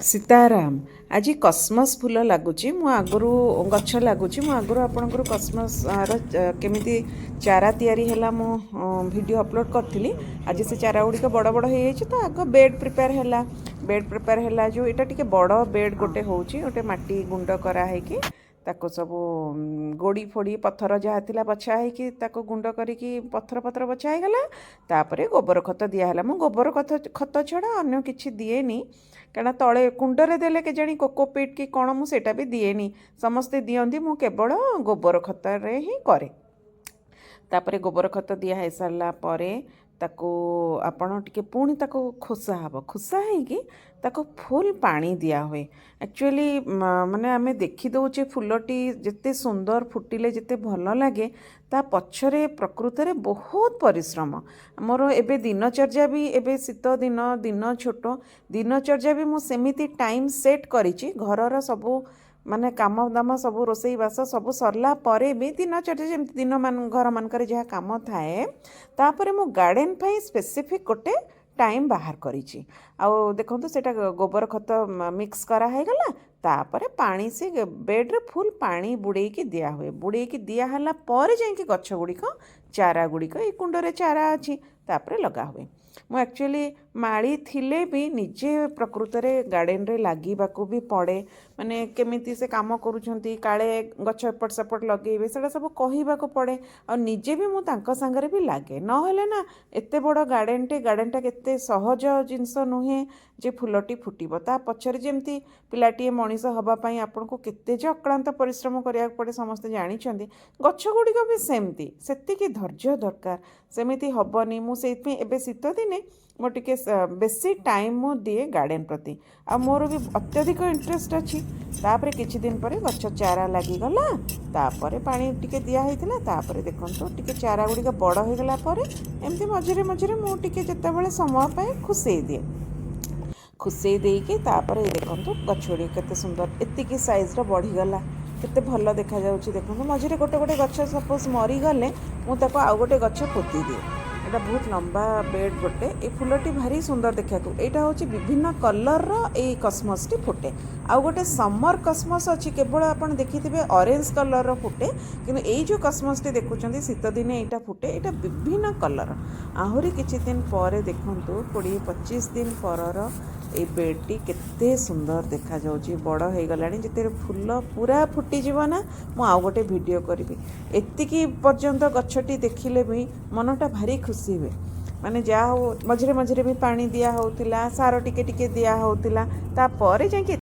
सीताराम आज कस्मस फूल लगुच आगु गछ लगुच आगु आपंकर कस्मस केमी चारा तैयारी है मु वीडियो अपलोड करी। आज से चारा गुड़िक बड़ बड़ हो तो आग बेड प्रिपेयर है बेड प्रिपेयर है जो यहाँ टे बड़ बेड गोटे होटे माटी गुंड कराई ताको सब गोड़ी फोड़ी पत्थर जहाँ थी बछा हो गुंड करी पत्थर पत्थर बछा गला तापर गोबर खत दिहला। मु गोबर खत छड़ा अन्य किसी दिएनी कारण तले कुंडरे देले के जानी कोकोपीट कि कौन मुझे भी दिएनी समस्ते दियंती मु केवल गोबर खत ही करे। तापर गोबर खत दिया सारा ताको आपण टिके पुणी ताको खोसा हम खोसा है ताको फुल पानी दिया हुए। एक्चुअली माने आमे देखी दौचे फुलटी जिते सुंदर फुटिले जिते भल लगे ता पछरे प्रकृत रे बहुत परिश्रम। मोर एबे दिनचर्या भी एबे शीत दिन दिन छोट दिनचर्या भी मु सेमिति टाइम सेट करिछि। घरर सबू माने काम दाम सब रोसई बास सब सरला परे भी दिनचर्या जमती दिन मान घर मानकर जहाँ काम थाए तापर मु गार्डन पाई स्पेसिफिक गोटे टाइम बाहर करिछि। आउ देखो सेटा गोबर खत मिक्स करा है गला तापर पानी से बेड रे फुल पानी बुड़ेकी दिया हुए। बुड़ेकी दिया हला पर जाइए गछ गुड़िक चारा गुड़िक ये कुंडरे चारा अच्छी तापर लगा हुए। मु एक्चुअली माड़ी थिले भी निजे प्रकृत रे गार्डन रे लागिबाकू भी पड़े माने केमिति से काम करूछंती काले गछ एपट सेपट लगेबे सेटा सब कहिबाकू पड़े और निजे भी मु तांको संगरे भी लागे न हेले ना एते बड़ गार्डनटा केते सहज जिंस नुहे जे फुलटी फुटिबो ता पछरे जेमती पिलाटीए मनीष हबा पई आपनको केते जे अक्लांत परिश्रम करिया पड़े समस्त जानिछंती गछ गुड़िक भी सेमती सेतिकी धैर्य दरकार सेमिति हबनी। मु सेइपे एबे शीत दिने मो टिके बेसी टाइम मु दिए गार्डन प्रति आ मोर भी अत्यधिक इंटरेस्ट अच्छी। तापर किछि दिन पर गछ चारा लागिगला तापर पानी टिके दिया होइतिला तापर देखंतु टिके चारा गुड़िक बड़ हो गला पर एमती मझिरे मझिरे मु टिके जेतेबेले समय पाए खुसई दिए खुसई देकी तापर देखंतु गछ गुड़िक केते सुंदर एतिकी साइज रो बढ़ीगला केते भल देखा जाउछि। देखंतु मझिरे गोटे गोटे गछ सपोज मरी गले मु ताको आउ गोटे गछ पोती दिए। एटा बहुत लंबा बेड गोटे ए फुलटी भारी सुंदर देखा यहाँ हूँ विभिन्न कलर रे कस्मस टी फुटे। आउ गोटे समर कस्मस अच्छी केवल आप देखिथे ऑरेंज कलर फुटे किंतु यही जो कस्मस टी देखुं शीत दिने यहाँ फुटे यहाँ विभिन्न कलर आहरी किछि दिन पर देखंतु 20-25 दिन पर ए बेडटी केते सुंदर देखा जाउची बड़ हो गलानी जिते फूल पूरा फुटी जीव ना मु आउ गोटे वीडियो करी एतिकी पर्यंत गछटी देखिले भी मनटा भारी खुशी हुए। माने जा हो मझिरे मझिरे भी पानी दिया होतिला सार टिके टिके दिया होतिला तापर जाके